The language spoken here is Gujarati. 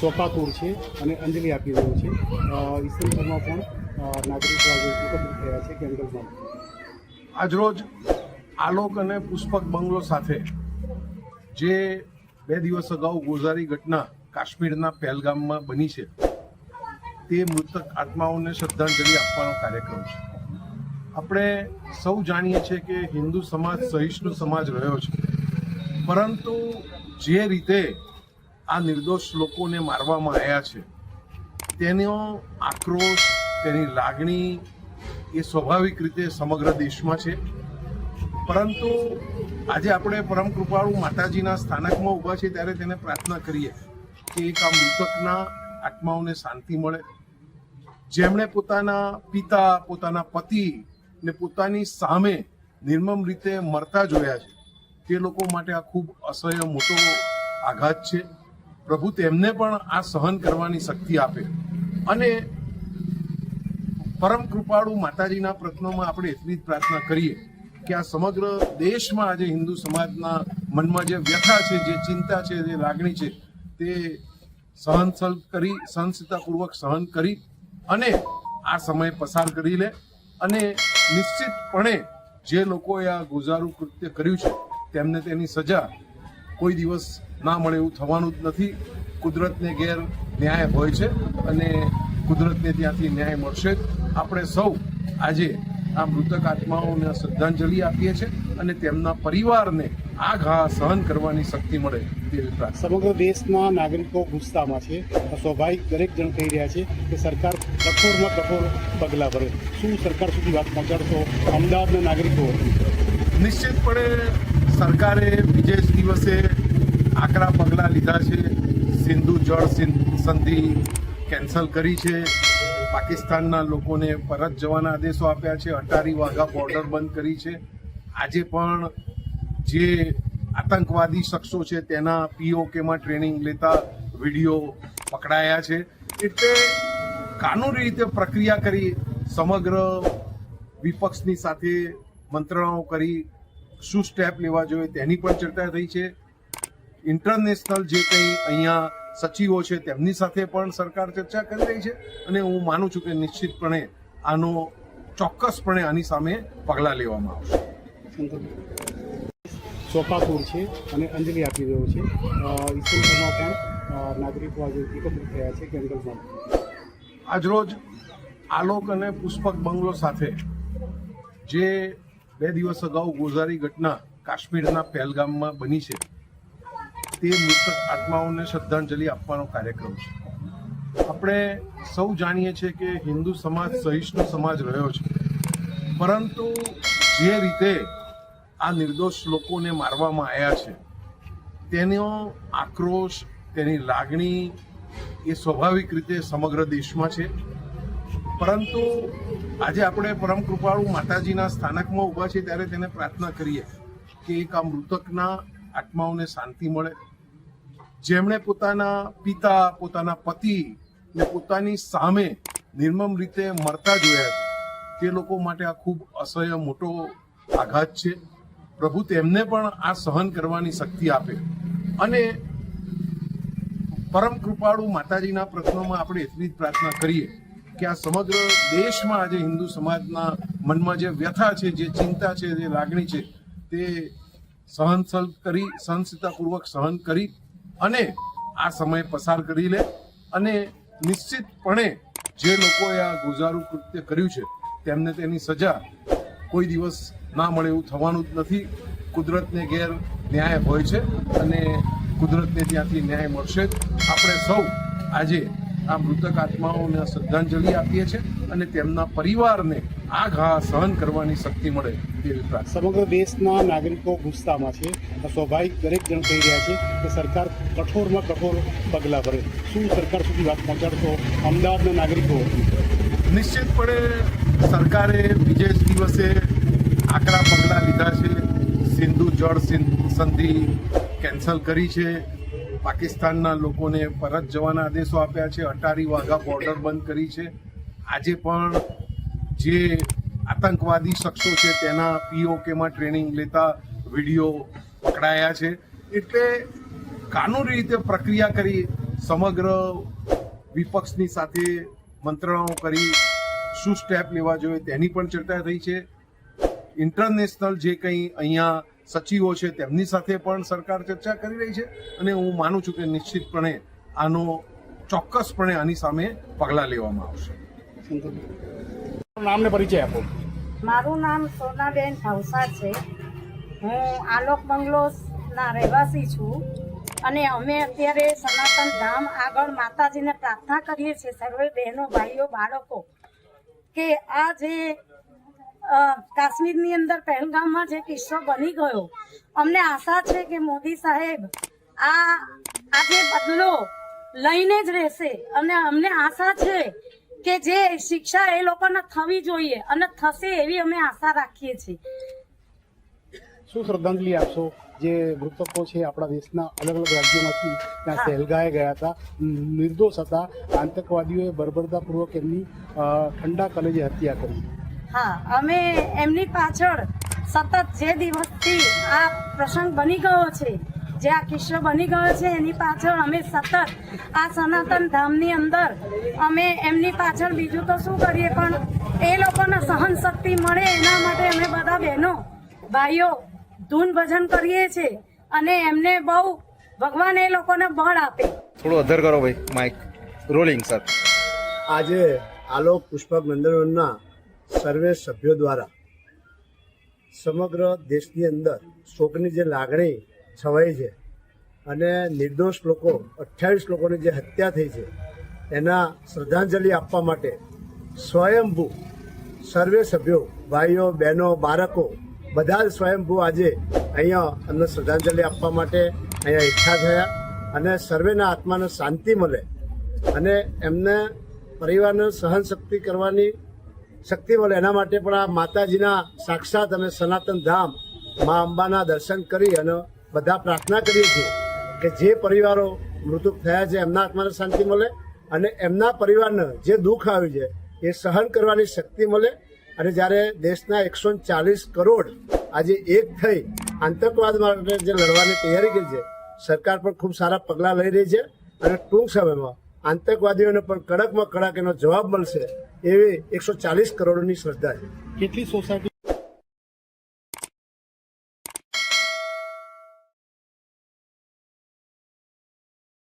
ચોપાતુર છે અને અંજલિ આપી રહ્યો છે. ઈસનપુરમાં પણ નાગરિકો આજે એકત્રિત થયા છે કેન્ડલમાં. આજરોજ આલોક અને પુષ્પક બંગલો સાથે જે 2 દિવસ અગાઉ ગોઝારી ઘટના કાશ્મીરના પહેલગામમાં બની છે તે મૃતક આત્માઓને શ્રદ્ધાંજલિ આપવાનો કાર્યક્રમ છે. આપણે સૌ જાણીએ છીએ કે હિન્દુ સમાજ સહિષ્ણુ સમાજ રહ્યો છે, પરંતુ જે રીતે આ નિર્દોષ લોકોને મારવામાં આવ્યા છે તેનો આક્રોશ, તેની લાગણી એ સ્વાભાવિક રીતે સમગ્ર દેશમાં છે. પરંતુ આજે આપણે પરમ કૃપાળુ માતાજીના સ્થાનકમાં ઊભા છીએ ત્યારે તેને પ્રાર્થના કરીએ કે એક આ મૃતકના આત્માઓને શાંતિ મળે, જેમણે પોતાના પિતા, પોતાના પતિ ને પોતાની સામે નિર્મમ રીતે મરતા જોયા છે તે લોકો માટે આ ખૂબ અસહ્ય મોટો આઘાત છે. પ્રભુ તેમને પણ આ સહન કરવાની શક્તિ આપે અને પરમ કૃપાળુ માતાજીના પ્રશ્નોમાં આપણે એટલી જ પ્રાર્થના કરીએ કે આ સમગ્ર દેશમાં આજે હિન્દુ સમાજના મનમાં જે વ્યથા છે, જે ચિંતા છે, જે લાગણી છે તે સહનશીલતાપૂર્વક સહન કરી અને આ સમય પસાર કરી લે અને નિશ્ચિતપણે જે લોકોએ આ ગુજારું કૃત્ય કર્યું છે તેમને તેની સજા કોઈ દિવસ ના મળે એવું થવાનું જ નથી. કુદરતને ઘેર ન્યાય હોય છે અને કુદરતને ત્યાંથી ન્યાય મળશે જ. આપણે સૌ આજે આ મૃતક આત્માઓને શ્રદ્ધાંજલિ આપીએ છીએ અને તેમના પરિવારને આ ઘા સહન કરવાની શક્તિ મળે તેવી પ્રાર્થના. સમગ્ર દેશના નાગરિકો ગુસ્સામાં છે. સ્વાભાવિક દરેક જણ કહી રહ્યા છે કે સરકાર કઠોરમાં કઠોર પગલાં ભરે. શું સરકાર સુધી વાત પહોંચાડશો અમદાવાદના નાગરિકો? નિશ્ચિતપણે સરકારે બીજે જ દિવસે આકરા પગલાં લીધા છે. સિંધુ જળ સંધિ કેન્સલ કરી છે, પાકિસ્તાનના લોકોને પરત જવાના આદેશો આપ્યા છે, અટારી વાઘા બોર્ડર બંધ કરી છે. આજે પણ જે આતંકવાદી શખ્સો છે તેના POKમાં ટ્રેનિંગ લેતા વિડીયો પકડાયા છે. એટલે કાનૂની રીતે પ્રક્રિયા કરી સમગ્ર વિપક્ષની સાથે મંત્રણાઓ કરી શું સ્ટેપ લેવા જોઈએ તેની પણ ચર્ચા થઈ છે. ઇન્ટરનેશનલ જે કંઈ અહીંયા સચિવો છે તેમની સાથે પણ સરકાર ચર્ચા કરી રહી છે અને હું માનું છું કે નિશ્ચિતપણે આનો ચોક્કસપણે આની સામે પગલાં લેવામાં આવશે. ચોપાતુર છે અને અંજલિ આપી રહ્યો છે. ઈસનપુરમાં પણ નાગરિકો આજે એકત્રિત થયા છે કેન્ડલમાં. આજરોજ આલોક અને પુષ્પક બંગલો સાથે જે 2 દિવસ અગાઉ ગોઝારી ઘટના કાશ્મીરના પહેલગામમાં બની છે તે મૃતક આત્માઓને શ્રદ્ધાંજલિ આપવાનો કાર્યક્રમ છે. આપણે સૌ જાણીએ છીએ કે હિન્દુ સમાજ સહિષ્ણુ સમાજ રહ્યો છે, પરંતુ જે રીતે આ નિર્દોષ લોકોને મારવામાં આવ્યા છે તેનો આક્રોશ, તેની લાગણી એ સ્વાભાવિક રીતે સમગ્ર દેશમાં છે. પરંતુ આજે આપણે પરમ કૃપાળુ માતાજીના સ્થાનકમાં ઊભા છીએ ત્યારે તેને પ્રાર્થના કરીએ કે એક આ મૃતકના આત્માઓને શાંતિ મળે, જેમણે પોતાના પિતા, પોતાના પતિ ને પોતાની સામે નિર્મમ રીતે મરતા જોયા છે તે લોકો માટે આ ખૂબ અસહ્ય મોટો આઘાત છે. પ્રભુ તેમને પણ આ સહન કરવાની શક્તિ આપે અને પરમ કૃપાળુ માતાજીના પ્રશ્નોમાં આપણે એટલી જ પ્રાર્થના કરીએ કે આ સમગ્ર દેશમાં આજે હિન્દુ સમાજના મનમાં જે વ્યથા છે, જે ચિંતા છે, જે લાગણી છે તે સહનશીલતાપૂર્વક સહન કરી અને આ સમય પસાર કરી લે અને નિશ્ચિતપણે જે લોકોએ આ ગુજારું કૃત્ય કર્યું છે તેમને તેની સજા કોઈ દિવસ ના મળે એવું થવાનું જ નથી. કુદરતને ઘેર ન્યાય હોય છે અને કુદરતને ત્યાંથી ન્યાય મળશે જ. આપણે સૌ આજે આ મૃતક આત્માઓને શ્રદ્ધાંજલિ આપીએ છીએ અને તેમના પરિવારને આ ઘા સહન કરવાની શક્તિ મળે તેવી પ્રાર્થના. સમગ્ર દેશના નાગરિકો ગુસ્સામાં છે. સ્વાભાવિક દરેક જણ કહી રહ્યા છે કે સરકાર કઠોરમાં કઠોર પગલાં ભરે. શું સરકાર સુધી વાત પહોંચાડશો અમદાવાદના નાગરિકો? નિશ્ચિતપણે સરકારે બીજે જ દિવસે આકરા પગલાં લીધા છે. સિંધુ જળ સંધિ કેન્સલ કરી છે, પાકિસ્તાનના લોકોને પરત જવાના આદેશો આપ્યા છે, અટારી વાઘા બોર્ડર બંધ કરી છે. આજે પણ જે આતંકવાદી શખ્સો છે તેના POKમાં ટ્રેનિંગ લેતા વિડીયો પકડાયા છે. એટલે કાનૂની રીતે પ્રક્રિયા કરી સમગ્ર વિપક્ષની સાથે મંત્રણાઓ કરી શું સ્ટેપ લેવા જોઈએ તેની પણ ચર્ચા થઈ છે. ઇન્ટરનેશનલ જે કંઈ અહીંયા સચિવો છે તેમની સાથે પણ સરકાર ચર્ચા કરી રહી છે અને હું માનું છું કે નિશ્ચિતપણે ચોક્કસપણે આની સામે પગલાં લેવામાં આવશે. નામને પરિચય આપો. મારું નામ સોનાબેન ભાવસાર છે. હું આલોક બંગલોના રહેવાસી છું અને અમે અત્યારે સનાતન ધામ આગળ માતાજીને પ્રાર્થના કરીએ છીએ સર્વે બહેનો ભાઈઓ બાળકો કે આ જે કાશ્મીરની અંદર પહેલગામમાં જે કિસ્સો બની ગયો, અમને આશા છે કે મોદી સાહેબ આ જે બદલો લઈને જ રહેશે અને અમને આશા છે કે જે શિક્ષા એ લોકોને થવી જોઈએ અને થશે એવી અમે આશા રાખીએ છીએ. શું શ્રદ્ધાંજલિ આપશો જે મૃતકો છે આપણા દેશના અલગ અલગ રાજ્યોમાંથી ત્યાં સહેલગાએ ગયા હતા, નિર્દોષ હતા, આતંકવાદીઓએ બર્બરતાપૂર્વક એમની ઠંડા કલેજે હત્યા કરી? હા, અમે એમની પાછળ સતત જે દિવસથી આ પ્રસંગ બની ગયો છે, જે આ કિસ્સો બની ગયો છે એની પાછળ અમે સતત આ સનાતન ધામની અંદર અમે એમની પાછળ બીજું તો શું કરીએ પણ એ લોકોને સહન શક્તિ મળે એના માટે અમે બધા બહેનો ભાઈઓ ધૂન ભજન કરીએ છીએ અને એમને બહુ ભગવાન એ લોકોને બળ આપે. થોડું અધર કરો ભાઈ, માઇક રોલિંગ સર. આજે આલોક પુષ્પક નંદનવનના સર્વે સભ્યો દ્વારા સમગ્ર દેશની અંદર શોકની જે લાગણી છવાઈ છે અને નિર્દોષ લોકો 28 લોકોની જે હત્યા થઈ છે એના શ્રદ્ધાંજલિ આપવા માટે સ્વયંભૂ સર્વે સભ્યો ભાઈઓ બહેનો બાળકો બધા જ સ્વયંભૂ આજે અહીંયા અમને શ્રદ્ધાંજલિ આપવા માટે અહીંયા એકઠા થયા અને સર્વેના આત્માને શાંતિ મળે અને એમને પરિવારને સહન શક્તિ કરવાની શક્તિ મળે એના માટે પણ આ માતાજીના સાક્ષાત અમે સનાતન ધામ મા અંબાના દર્શન કરી અને બધા પ્રાર્થના કરીએ છીએ કે જે પરિવારો મૃત્યુ થયા છે એમના આત્માને શાંતિ મળે અને એમના પરિવારને જે દુઃખ આવ્યું છે એ સહન કરવાની શક્તિ મળે. અને જ્યારે દેશના 140 કરોડ આજે એક થઈ આતંકવાદ માટે જે લડવાની તૈયારી કરી છે, સરકાર પણ ખૂબ સારા પગલાં લઈ રહી છે અને ટૂંક સમયમાં આતંકવાદીઓને પણ કડકમાં કડક એનો જવાબ મળશે એવી 140 કરોડની શ્રદ્ધા છે. કેટલી સોસાયટી